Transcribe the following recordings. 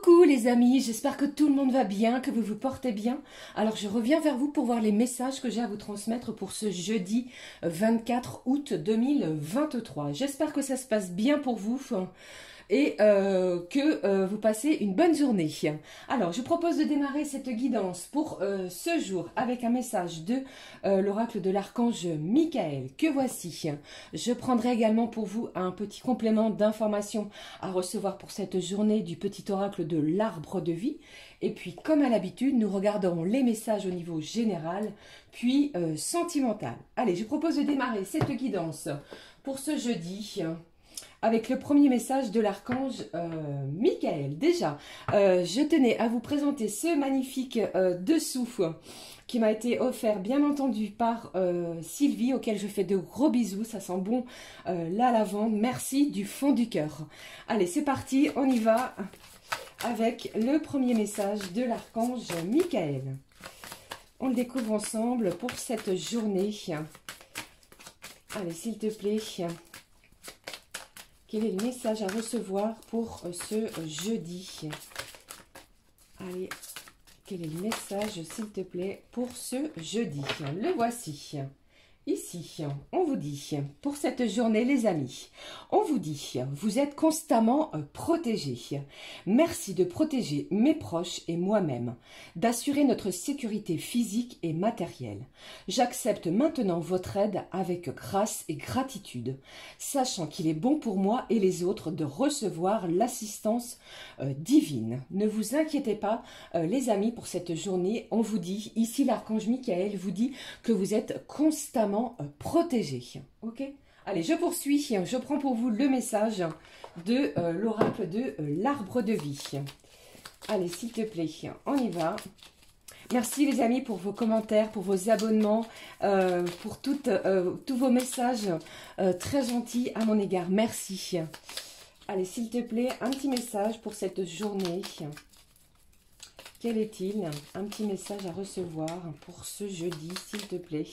Coucou les amis, j'espère que tout le monde va bien, que vous vous portez bien. Alors je reviens vers vous pour voir les messages que j'ai à vous transmettre pour ce jeudi 24 août 2023. J'espère que ça se passe bien pour vous et que vous passez une bonne journée. Alors je propose de démarrer cette guidance pour ce jour avec un message de l'oracle de l'archange Michael, que voici. Je prendrai également pour vous un petit complément d'information à recevoir pour cette journée du petit oracle de l'arbre de vie. Et puis comme à l'habitude, nous regarderons les messages au niveau général, puis sentimental. Allez, je propose de démarrer cette guidance pour ce jeudi avec le premier message de l'archange Michael. Déjà, je tenais à vous présenter ce magnifique dessous qui m'a été offert, bien entendu, par Sylvie, auquel je fais de gros bisous. Ça sent bon la lavande. Merci du fond du cœur. Allez, c'est parti, on y va avec le premier message de l'archange Michael. On le découvre ensemble pour cette journée. Allez, s'il te plaît. Quel est le message à recevoir pour ce jeudi? Allez, quel est le message, s'il te plaît, pour ce jeudi? Le voici. Ici, on vous dit, pour cette journée les amis, on vous dit, vous êtes constamment protégés. Merci de protéger mes proches et moi-même, d'assurer notre sécurité physique et matérielle. J'accepte maintenant votre aide avec grâce et gratitude, sachant qu'il est bon pour moi et les autres de recevoir l'assistance divine. Ne vous inquiétez pas les amis pour cette journée, on vous dit, ici l'archange Michael vous dit que vous êtes constamment protégé. Ok, allez, je poursuis. Je prends pour vous le message de l'oracle de l'arbre de vie. Allez, s'il te plaît, on y va. Merci les amis pour vos commentaires, pour vos abonnements, pour tous vos messages très gentils à mon égard. Merci. Allez, s'il te plaît, un petit message pour cette journée. Quel est-il? Un petit message à recevoir pour ce jeudi, s'il te plaît.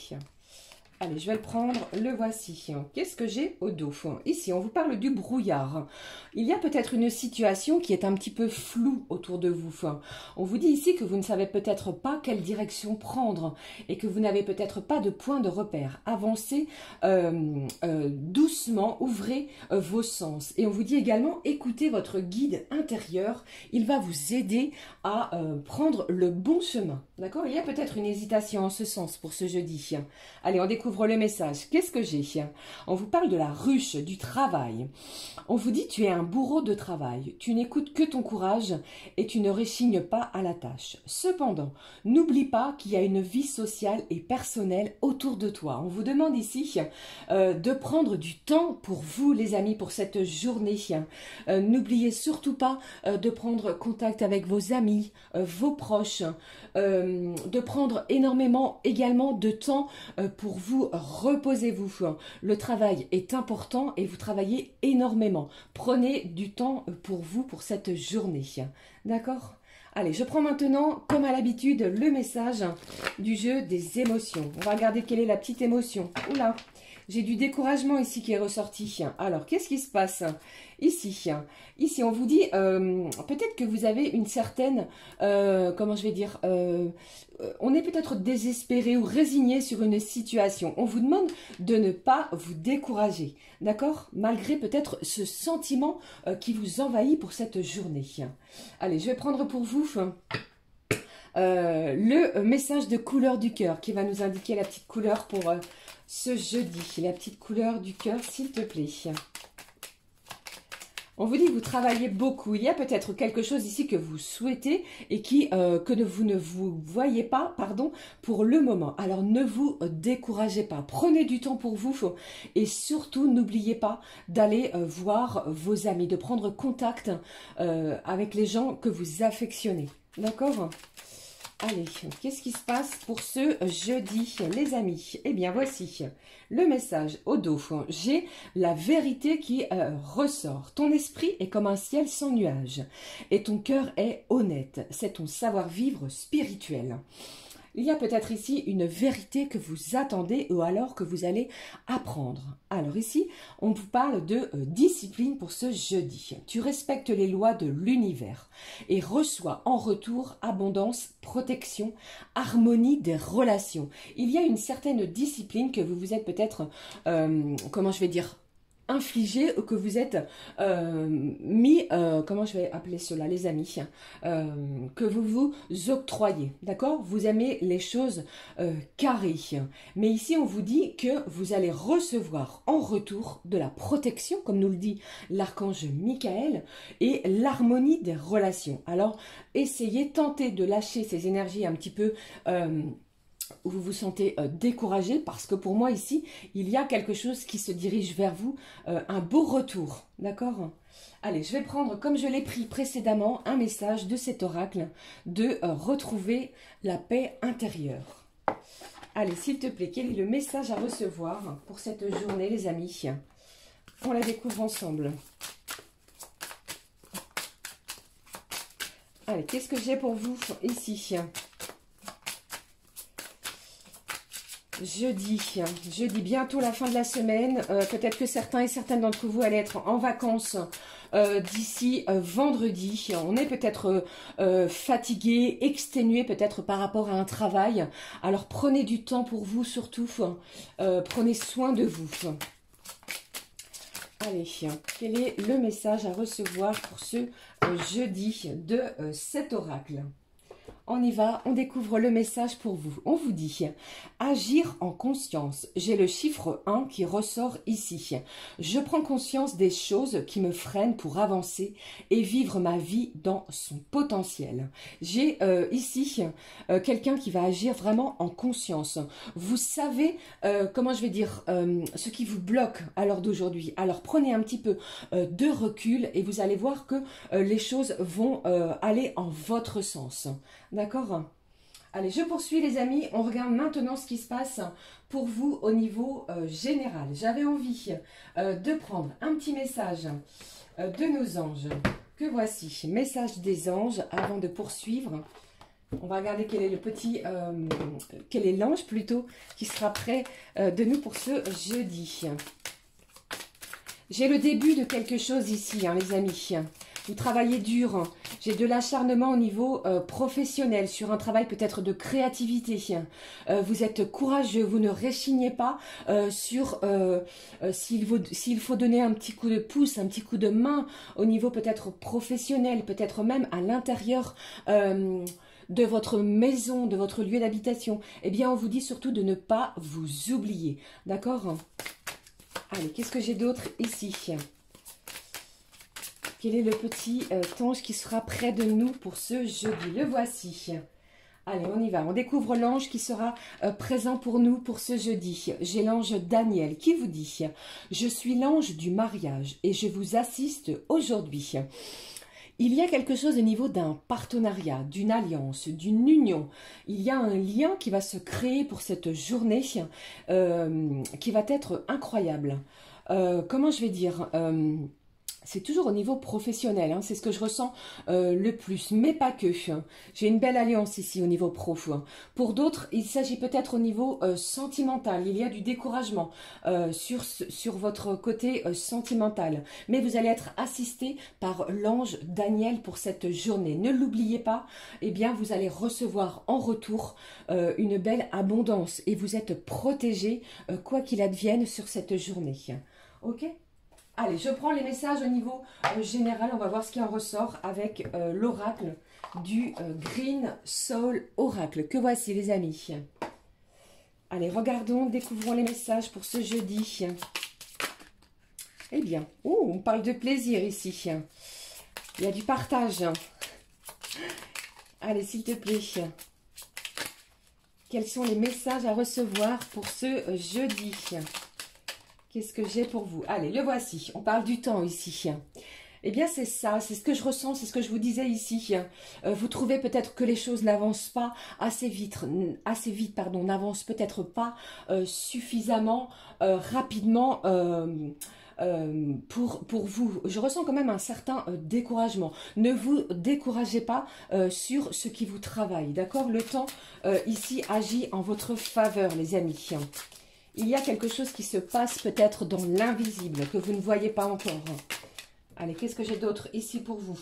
Allez, je vais le prendre, le voici. Qu'est-ce que j'ai au dos? Ici, on vous parle du brouillard. Il y a peut-être une situation qui est un petit peu floue autour de vous. On vous dit ici que vous ne savez peut-être pas quelle direction prendre et que vous n'avez peut-être pas de point de repère. Avancez doucement, ouvrez vos sens. Et on vous dit également, écoutez votre guide intérieur. Il va vous aider à prendre le bon chemin. D'accord? Il y a peut-être une hésitation en ce sens pour ce jeudi. Allez, on découvre le message. Qu'est-ce que j'ai? On vous parle de la ruche, du travail. On vous dit tu es un bourreau de travail. Tu n'écoutes que ton courage et tu ne rechignes pas à la tâche. Cependant, n'oublie pas qu'il y a une vie sociale et personnelle autour de toi. On vous demande ici de prendre du temps pour vous les amis pour cette journée. N'oubliez surtout pas de prendre contact avec vos amis, vos proches, de prendre énormément également de temps pour vous. Reposez-vous. Le travail est important et vous travaillez énormément. Prenez du temps pour vous pour cette journée. D'accord? Allez, je prends maintenant, comme à l'habitude, le message du jeu des émotions. On va regarder quelle est la petite émotion. Oula, j'ai du découragement ici qui est ressorti. Alors, qu'est-ce qui se passe ici? Ici, on vous dit, peut-être que vous avez une certaine, comment je vais dire, on est peut-être désespéré ou résigné sur une situation. On vous demande de ne pas vous décourager, d'accord? Malgré peut-être ce sentiment qui vous envahit pour cette journée. Allez, je vais prendre pour vous le message de couleur du cœur qui va nous indiquer la petite couleur pour ce jeudi. La petite couleur du cœur, s'il te plaît. On vous dit que vous travaillez beaucoup. Il y a peut-être quelque chose ici que vous souhaitez et que vous ne vous voyez pas, pardon, pour le moment. Alors ne vous découragez pas. Prenez du temps pour vous et surtout n'oubliez pas d'aller voir vos amis, de prendre contact avec les gens que vous affectionnez. D'accord ? Allez, qu'est-ce qui se passe pour ce jeudi, les amis? Eh bien, voici le message au dos. J'ai la vérité qui ressort. Ton esprit est comme un ciel sans nuages et ton cœur est honnête. C'est ton savoir-vivre spirituel. Il y a peut-être ici une vérité que vous attendez ou alors que vous allez apprendre. Alors ici, on vous parle de discipline pour ce jeudi. Tu respectes les lois de l'univers et reçois en retour abondance, protection, harmonie des relations. Il y a une certaine discipline que vous vous êtes peut-être, comment je vais dire, infligé, que vous êtes mis, comment je vais appeler cela les amis, que vous vous octroyez, d'accord? Vous aimez les choses carrées. Mais ici on vous dit que vous allez recevoir en retour de la protection, comme nous le dit l'archange Michael, et l'harmonie des relations. Alors essayez, tentez de lâcher ces énergies un petit peu où vous vous sentez découragé, parce que pour moi ici, il y a quelque chose qui se dirige vers vous, un beau retour, d'accord? Allez, je vais prendre, comme je l'ai pris précédemment, un message de cet oracle de retrouver la paix intérieure. Allez, s'il te plaît, quel est le message à recevoir pour cette journée, les amis? On la découvre ensemble. Allez, qu'est-ce que j'ai pour vous ici? Jeudi, bientôt la fin de la semaine. Peut-être que certains et certaines d'entre vous allez être en vacances d'ici vendredi. On est peut-être fatigué, exténué peut-être par rapport à un travail. Alors prenez du temps pour vous surtout. Prenez soin de vous. Allez, quel est le message à recevoir pour ce jeudi de cet oracle? On y va, on découvre le message pour vous. On vous dit, agir en conscience. J'ai le chiffre 1 qui ressort ici. Je prends conscience des choses qui me freinent pour avancer et vivre ma vie dans son potentiel. J'ai ici quelqu'un qui va agir vraiment en conscience. Vous savez, comment je vais dire, ce qui vous bloque à l'heure d'aujourd'hui. Alors prenez un petit peu de recul et vous allez voir que les choses vont aller en votre sens. D'accord? Allez, je poursuis les amis. On regarde maintenant ce qui se passe pour vous au niveau général. J'avais envie de prendre un petit message de nos anges. Que voici. Message des anges avant de poursuivre. On va regarder quel est le petit, quel est l'ange plutôt qui sera près de nous pour ce jeudi. J'ai le début de quelque chose ici, hein, les amis. Vous travaillez dur. J'ai de l'acharnement au niveau professionnel, sur un travail peut-être de créativité. Vous êtes courageux, vous ne réchignez pas sur s'il faut donner un petit coup de pouce, un petit coup de main au niveau peut-être professionnel, peut-être même à l'intérieur de votre maison, de votre lieu d'habitation. Eh bien, on vous dit surtout de ne pas vous oublier. D'accord? Allez, qu'est-ce que j'ai d'autre ici? Quel est le petit ange qui sera près de nous pour ce jeudi? Le voici. Allez, on y va. On découvre l'ange qui sera présent pour nous pour ce jeudi. J'ai l'ange Daniel qui vous dit « Je suis l'ange du mariage et je vous assiste aujourd'hui. » Il y a quelque chose au niveau d'un partenariat, d'une alliance, d'une union. Il y a un lien qui va se créer pour cette journée qui va être incroyable. Comment je vais dire c'est toujours au niveau professionnel, hein, c'est ce que je ressens le plus, mais pas que. J'ai une belle alliance ici au niveau pro. Pour d'autres, il s'agit peut-être au niveau sentimental. Il y a du découragement sur votre côté sentimental. Mais vous allez être assisté par l'ange Daniel pour cette journée. Ne l'oubliez pas, eh bien, vous allez recevoir en retour une belle abondance. Et vous êtes protégé, quoi qu'il advienne sur cette journée. Ok ? Allez, je prends les messages au niveau général. On va voir ce qui en ressort avec l'oracle du Green Soul Oracle. Que voici, les amis. Allez, regardons, découvrons les messages pour ce jeudi. Eh bien, on parle de plaisir ici. Il y a du partage. Allez, s'il te plaît. Quels sont les messages à recevoir pour ce jeudi ? Qu'est-ce que j'ai pour vous? Allez, le voici. On parle du temps ici. Eh bien, c'est ça. C'est ce que je ressens. C'est ce que je vous disais ici. Vous trouvez peut-être que les choses n'avancent pas assez vite, n'avancent peut-être pas suffisamment rapidement pour vous. Je ressens quand même un certain découragement. Ne vous découragez pas sur ce qui vous travaille, d'accord? Le temps ici agit en votre faveur, les amis. Il y a quelque chose qui se passe peut-être dans l'invisible que vous ne voyez pas encore. Allez, qu'est-ce que j'ai d'autre ici pour vous?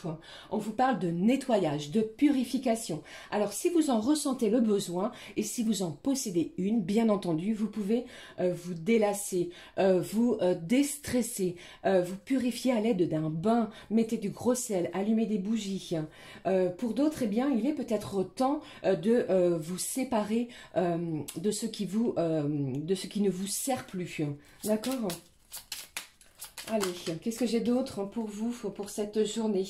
On vous parle de nettoyage, de purification. Alors, si vous en ressentez le besoin et si vous en possédez une, bien entendu, vous pouvez vous délasser, vous déstresser, vous purifier à l'aide d'un bain, mettez du gros sel, allumez des bougies. Pour d'autres, eh bien, il est peut-être temps de vous séparer de ce qui ne vous sert plus. D'accord ? Allez, qu'est-ce que j'ai d'autre pour vous, pour cette journée?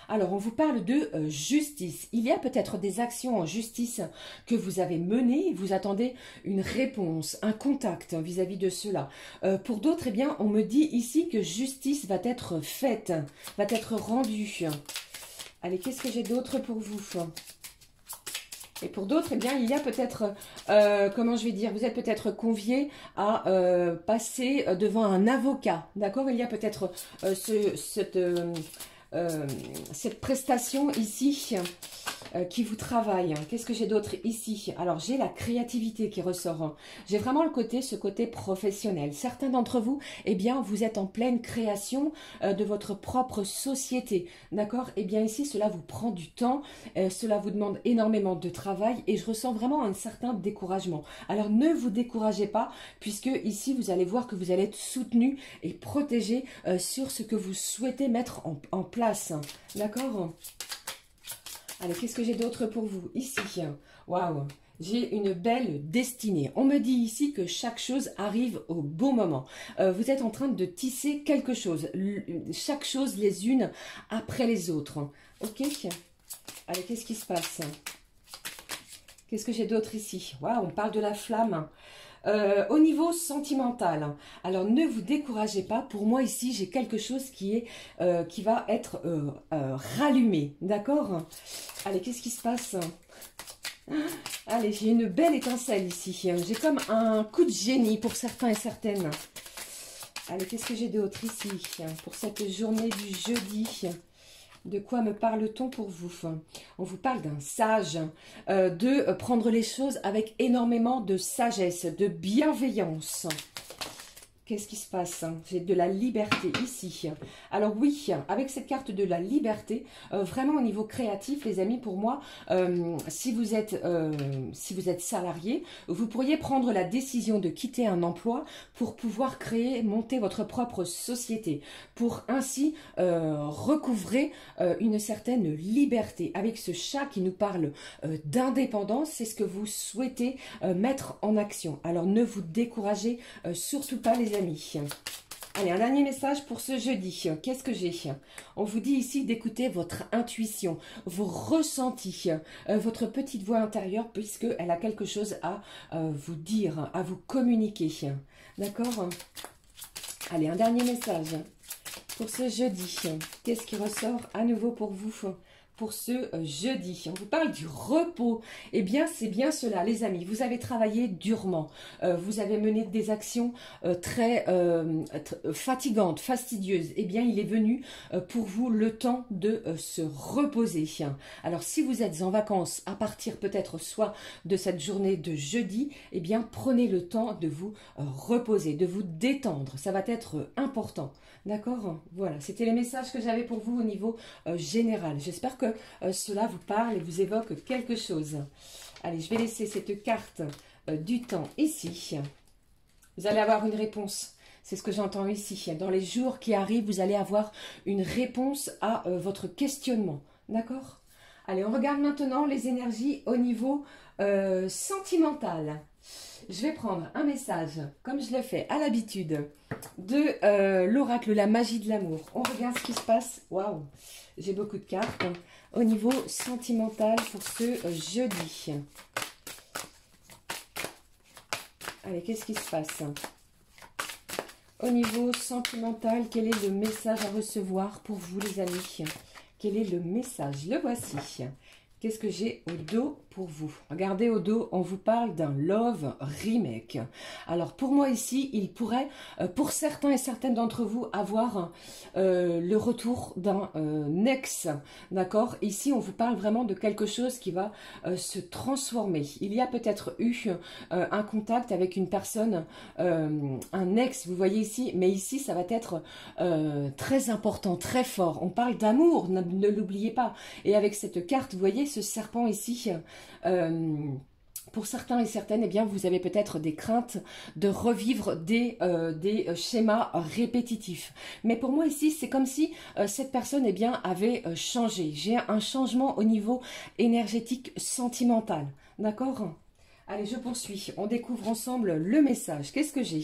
Alors, on vous parle de justice. Il y a peut-être des actions en justice que vous avez menées. Vous attendez une réponse, un contact vis-à-vis de cela. Pour d'autres, eh bien, on me dit ici que justice va être faite, va être rendue. Allez, qu'est-ce que j'ai d'autre pour vous? Et pour d'autres, eh bien, il y a peut-être, comment je vais dire, vous êtes peut-être convié à passer devant un avocat, d'accord? Il y a peut-être cette prestation ici qui vous travaille. Qu'est-ce que j'ai d'autre ici? Alors, j'ai la créativité qui ressort. J'ai vraiment ce côté professionnel. Certains d'entre vous, eh bien, vous êtes en pleine création de votre propre société. D'accord? Eh bien, ici, cela vous prend du temps. Cela vous demande énormément de travail et je ressens vraiment un certain découragement. Alors, ne vous découragez pas puisque ici, vous allez voir que vous allez être soutenu et protégé sur ce que vous souhaitez mettre en place. D'accord? Allez, qu'est-ce que j'ai d'autre pour vous? Ici, waouh, j'ai une belle destinée. On me dit ici que chaque chose arrive au bon moment. Vous êtes en train de tisser quelque chose. Chaque chose les unes après les autres. Ok? Allez, qu'est-ce qui se passe? Qu'est-ce que j'ai d'autre ici? Waouh, on parle de la flamme. Au niveau sentimental, alors ne vous découragez pas. Pour moi ici, j'ai quelque chose qui va être rallumé. D'accord? Allez, qu'est-ce qui se passe? Allez, j'ai une belle étincelle ici. J'ai comme un coup de génie pour certains et certaines. Allez, qu'est-ce que j'ai d'autre ici pour cette journée du jeudi? De quoi me parle-t-on pour vous? On vous parle d'un sage, de prendre les choses avec énormément de sagesse, de bienveillance. Qu'est-ce qui se passe? J'ai de la liberté ici. Alors oui, avec cette carte de la liberté, vraiment au niveau créatif, les amis, pour moi, si vous êtes salarié, vous pourriez prendre la décision de quitter un emploi pour pouvoir monter votre propre société, pour ainsi recouvrer une certaine liberté. Avec ce chat qui nous parle d'indépendance, c'est ce que vous souhaitez mettre en action. Alors ne vous découragez surtout pas, les amis. Allez, un dernier message pour ce jeudi. Qu'est-ce que j'ai? On vous dit ici d'écouter votre intuition, vos ressentis, votre petite voix intérieure, puisqu'elle a quelque chose à vous dire, à vous communiquer. D'accord? Allez, un dernier message pour ce jeudi. Qu'est-ce qui ressort à nouveau pour vous? Pour ce jeudi, on vous parle du repos. Eh bien, c'est bien cela, les amis. Vous avez travaillé durement. Vous avez mené des actions très fatigantes, fastidieuses. Eh bien, il est venu pour vous le temps de se reposer. Alors, si vous êtes en vacances à partir peut-être soit de cette journée de jeudi, eh bien, prenez le temps de vous reposer, de vous détendre. Ça va être important. D'accord? Voilà, c'était les messages que j'avais pour vous au niveau général. J'espère que cela vous parle et vous évoque quelque chose. Allez, je vais laisser cette carte du temps ici. Vous allez avoir une réponse. C'est ce que j'entends ici. Dans les jours qui arrivent, vous allez avoir une réponse à votre questionnement. D'accord? Allez, on regarde maintenant les énergies au niveau sentimental. Je vais prendre un message, comme je le fais à l'habitude, de l'oracle, la magie de l'amour. On regarde ce qui se passe. Waouh, j'ai beaucoup de cartes. Au niveau sentimental pour ce jeudi. Allez, qu'est-ce qui se passe? Au niveau sentimental, quel est le message à recevoir pour vous, les amis? Quel est le message? Le voici. Qu'est-ce que j'ai au dos pour vous? Regardez au dos, on vous parle d'un love remake. Alors pour moi ici, il pourrait, pour certains et certaines d'entre vous, avoir le retour d'un ex. D'accord? Ici, on vous parle vraiment de quelque chose qui va se transformer. Il y a peut-être eu un contact avec une personne, un ex, vous voyez ici, mais ici, ça va être très important, très fort. On parle d'amour, ne l'oubliez pas. Et avec cette carte, vous voyez, ce serpent ici, pour certains et certaines, eh bien, vous avez peut-être des craintes de revivre des schémas répétitifs. Mais pour moi ici, c'est comme si cette personne eh bien, avait changé. J'ai un changement au niveau énergétique sentimental. D'accord ? Allez, je poursuis. On découvre ensemble le message. Qu'est-ce que j'ai?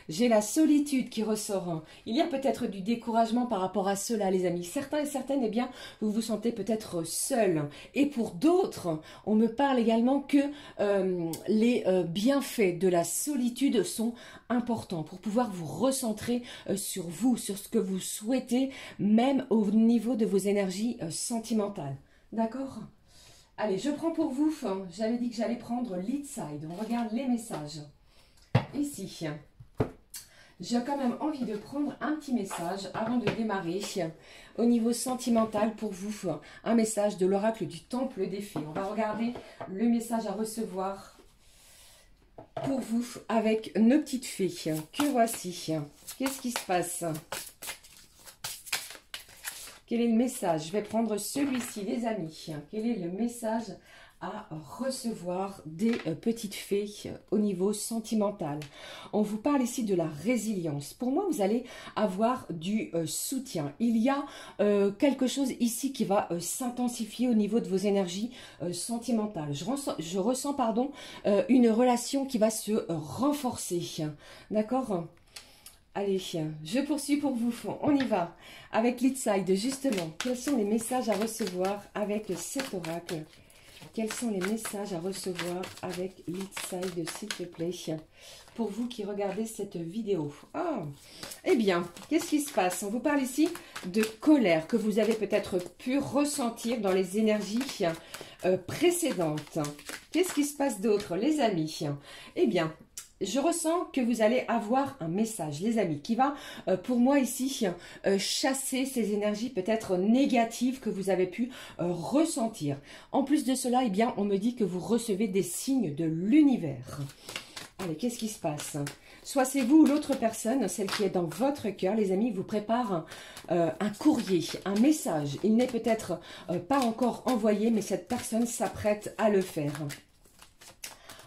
J'ai la solitude qui ressort. Il y a peut-être du découragement par rapport à cela, les amis. Certains et certaines, eh bien, vous vous sentez peut-être seul. Et pour d'autres, on me parle également que les bienfaits de la solitude sont importants pour pouvoir vous recentrer sur vous, sur ce que vous souhaitez, même au niveau de vos énergies sentimentales. D'accord ? Allez, je prends pour vous, j'avais dit que j'allais prendre lead side, on regarde les messages. Ici, j'ai quand même envie de prendre un petit message avant de démarrer au niveau sentimental pour vous. Un message de l'oracle du temple des fées. On va regarder le message à recevoir pour vous avec nos petites fées. Que voici. Qu'est-ce qui se passe ? Quel est le message? Je vais prendre celui-ci, les amis. Quel est le message à recevoir des petites fées au niveau sentimental? On vous parle ici de la résilience. Pour moi, vous allez avoir du soutien. Il y a quelque chose ici qui va s'intensifier au niveau de vos énergies sentimentales. Je ressens une relation qui va se renforcer. D'accord ? Allez, je poursuis pour vous. On y va. Avec Leadside, justement, quels sont les messages à recevoir avec cet oracle? Quels sont les messages à recevoir avec Leadside, s'il te plaît, pour vous qui regardez cette vidéo? Oh, eh bien, qu'est-ce qui se passe? On vous parle ici de colère que vous avez peut-être pu ressentir dans les énergies précédentes. Qu'est-ce qui se passe d'autre, les amis? Eh bien, je ressens que vous allez avoir un message, les amis, qui va, pour moi ici, chasser ces énergies peut-être négatives que vous avez pu ressentir. En plus de cela, eh bien, on me dit que vous recevez des signes de l'univers. Allez, qu'est-ce qui se passe? Soit c'est vous ou l'autre personne, celle qui est dans votre cœur, les amis, vous prépare un courrier, un message. Il n'est peut-être pas encore envoyé, mais cette personne s'apprête à le faire.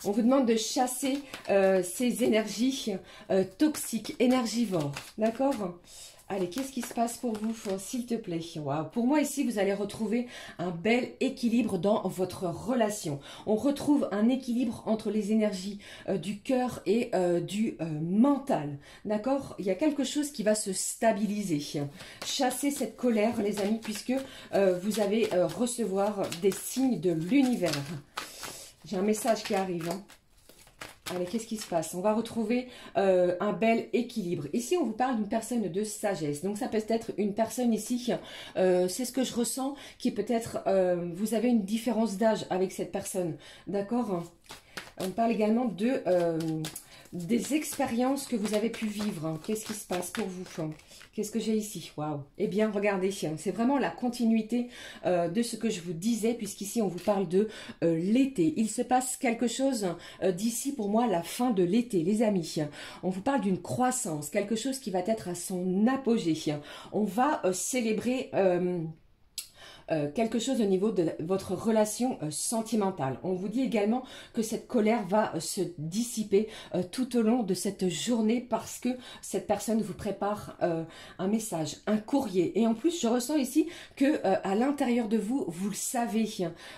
On vous demande de chasser ces énergies toxiques, énergivores. D'accord? Allez, qu'est-ce qui se passe pour vous, s'il te plaît? Wow. Pour moi, ici, vous allez retrouver un bel équilibre dans votre relation. On retrouve un équilibre entre les énergies du cœur et du mental. D'accord? Il y a quelque chose qui va se stabiliser. Chassez cette colère, les amis, puisque vous allez recevoir des signes de l'univers. J'ai un message qui arrive. Hein. Allez, qu'est-ce qui se passe? On va retrouver un bel équilibre. Ici, on vous parle d'une personne de sagesse. Donc, ça peut être une personne ici, c'est ce que je ressens, qui peut-être, vous avez une différence d'âge avec cette personne. D'accord? On parle également de des expériences que vous avez pu vivre. Hein. Qu'est-ce qui se passe pour vous? Qu'est-ce que j'ai ici? Waouh! Eh bien, regardez, c'est vraiment la continuité de ce que je vous disais, puisqu'ici, on vous parle de l'été. Il se passe quelque chose d'ici, pour moi, la fin de l'été, les amis. On vous parle d'une croissance, quelque chose qui va être à son apogée. On va célébrer... quelque chose au niveau de votre relation sentimentale. On vous dit également que cette colère va se dissiper tout au long de cette journée parce que cette personne vous prépare un message, un courrier. Et en plus, je ressens ici que à l'intérieur de vous, vous le savez.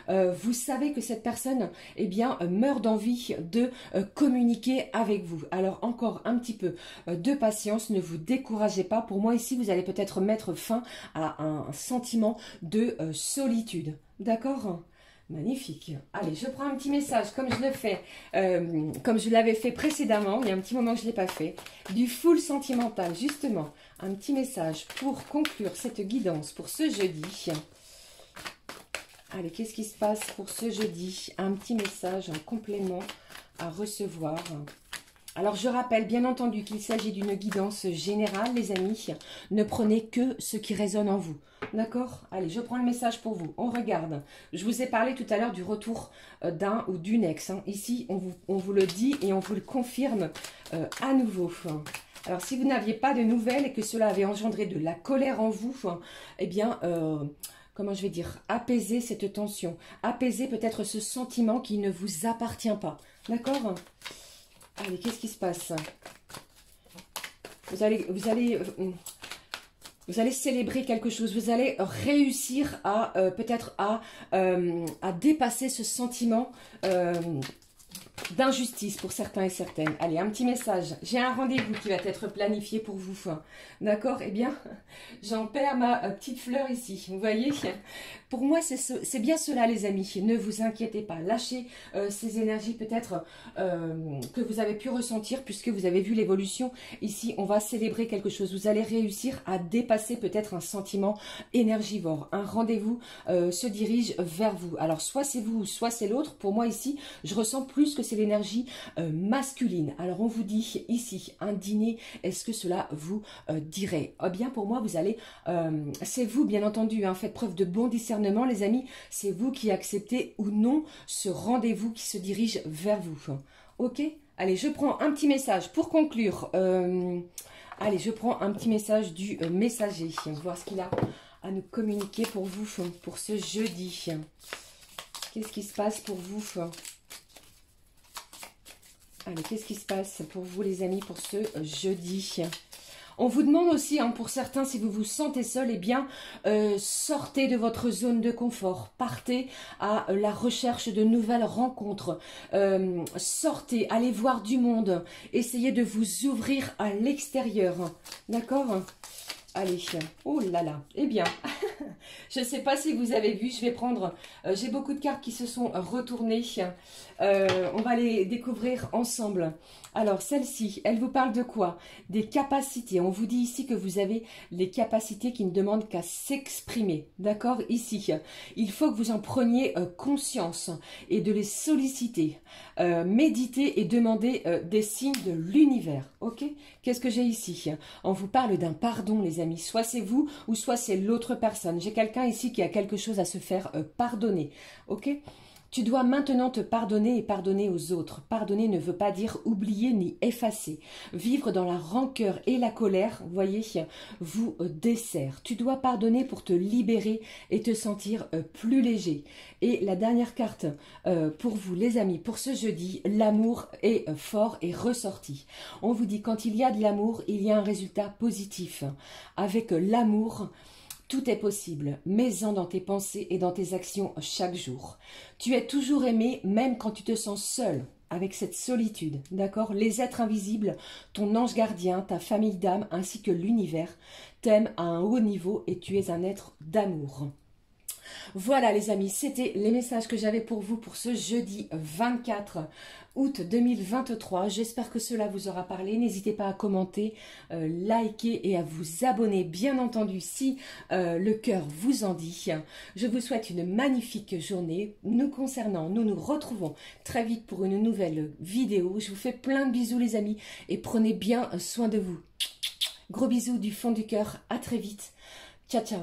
Vous savez que cette personne, eh bien, meurt d'envie de communiquer avec vous. Alors, encore un petit peu de patience, ne vous découragez pas. Pour moi, ici, vous allez peut-être mettre fin à un sentiment de solitude. D'accord? Magnifique. Allez, je prends un petit message comme je le fais, comme je l'avais fait précédemment. Il y a un petit moment que je ne l'ai pas fait. Du full sentimental, justement. Un petit message pour conclure cette guidance pour ce jeudi. Allez, qu'est-ce qui se passe pour ce jeudi? Un petit message, un complément à recevoir. Alors, je rappelle bien entendu qu'il s'agit d'une guidance générale, les amis. Ne prenez que ce qui résonne en vous. D'accord? Allez, je prends le message pour vous. On regarde. Je vous ai parlé tout à l'heure du retour d'un ou d'une ex. Hein. Ici, on vous le dit et on vous le confirme à nouveau. Alors, si vous n'aviez pas de nouvelles et que cela avait engendré de la colère en vous, eh bien... comment je vais dire, apaiser cette tension, apaiser peut-être ce sentiment qui ne vous appartient pas. D'accord? Allez, qu'est-ce qui se passe? Vous allez célébrer quelque chose. Vous allez réussir à peut-être à dépasser ce sentiment d'injustice pour certains et certaines. Allez, un petit message. J'ai un rendez-vous qui va être planifié pour vous. D'accord? Eh bien, j'en perds ma petite fleur ici. Vous voyez? Pour moi, c'est bien cela, les amis. Ne vous inquiétez pas. Lâchez ces énergies peut-être que vous avez pu ressentir puisque vous avez vu l'évolution. Ici, on va célébrer quelque chose. Vous allez réussir à dépasser peut-être un sentiment énergivore. Un rendez-vous se dirige vers vous. Alors, soit c'est vous, soit c'est l'autre. Pour moi, ici, je ressens plus que c'est l'énergie masculine. Alors, on vous dit ici, un dîner, est-ce que cela vous dirait? Eh bien, pour moi, vous allez... c'est vous, bien entendu, hein, faites preuve de bon discernement, les amis. C'est vous qui acceptez ou non ce rendez-vous qui se dirige vers vous. Ok? Allez, je prends un petit message pour conclure. Allez, je prends un petit message du messager. On va voir ce qu'il a à nous communiquer pour vous, pour ce jeudi. Qu'est-ce qui se passe pour vous? Allez, qu'est-ce qui se passe pour vous, les amis, pour ce jeudi? On vous demande aussi, hein, pour certains, si vous vous sentez seul, eh bien, sortez de votre zone de confort. Partez à la recherche de nouvelles rencontres. Sortez, allez voir du monde. Essayez de vous ouvrir à l'extérieur. D'accord? Allez, oh là là, eh bien, je ne sais pas si vous avez vu, je vais prendre, j'ai beaucoup de cartes qui se sont retournées, on va les découvrir ensemble. Alors, celle-ci, elle vous parle de quoi? Des capacités. On vous dit ici que vous avez les capacités qui ne demandent qu'à s'exprimer. D'accord? Ici, il faut que vous en preniez conscience et de les solliciter. Méditez et demandez des signes de l'univers. Ok? Qu'est-ce que j'ai ici? On vous parle d'un pardon, les amis. Soit c'est vous ou soit c'est l'autre personne. J'ai quelqu'un ici qui a quelque chose à se faire pardonner. Ok? Tu dois maintenant te pardonner et pardonner aux autres. Pardonner ne veut pas dire oublier ni effacer. Vivre dans la rancœur et la colère, vous voyez, vous dessert. Tu dois pardonner pour te libérer et te sentir plus léger. Et la dernière carte pour vous, les amis, pour ce jeudi, l'amour est fort et ressorti. On vous dit, quand il y a de l'amour, il y a un résultat positif. Avec l'amour, tout est possible, mets-en dans tes pensées et dans tes actions chaque jour. Tu es toujours aimé, même quand tu te sens seul, avec cette solitude, d'accord? Les êtres invisibles, ton ange gardien, ta famille d'âme, ainsi que l'univers, t'aiment à un haut niveau et tu es un être d'amour. Voilà les amis, c'était les messages que j'avais pour vous pour ce jeudi 24 août 2023. J'espère que cela vous aura parlé. N'hésitez pas à commenter, liker et à vous abonner, bien entendu, si le cœur vous en dit. Je vous souhaite une magnifique journée. Nous concernant, nous nous retrouvons très vite pour une nouvelle vidéo. Je vous fais plein de bisous les amis et prenez bien soin de vous. Gros bisous du fond du cœur. À très vite. Ciao, ciao.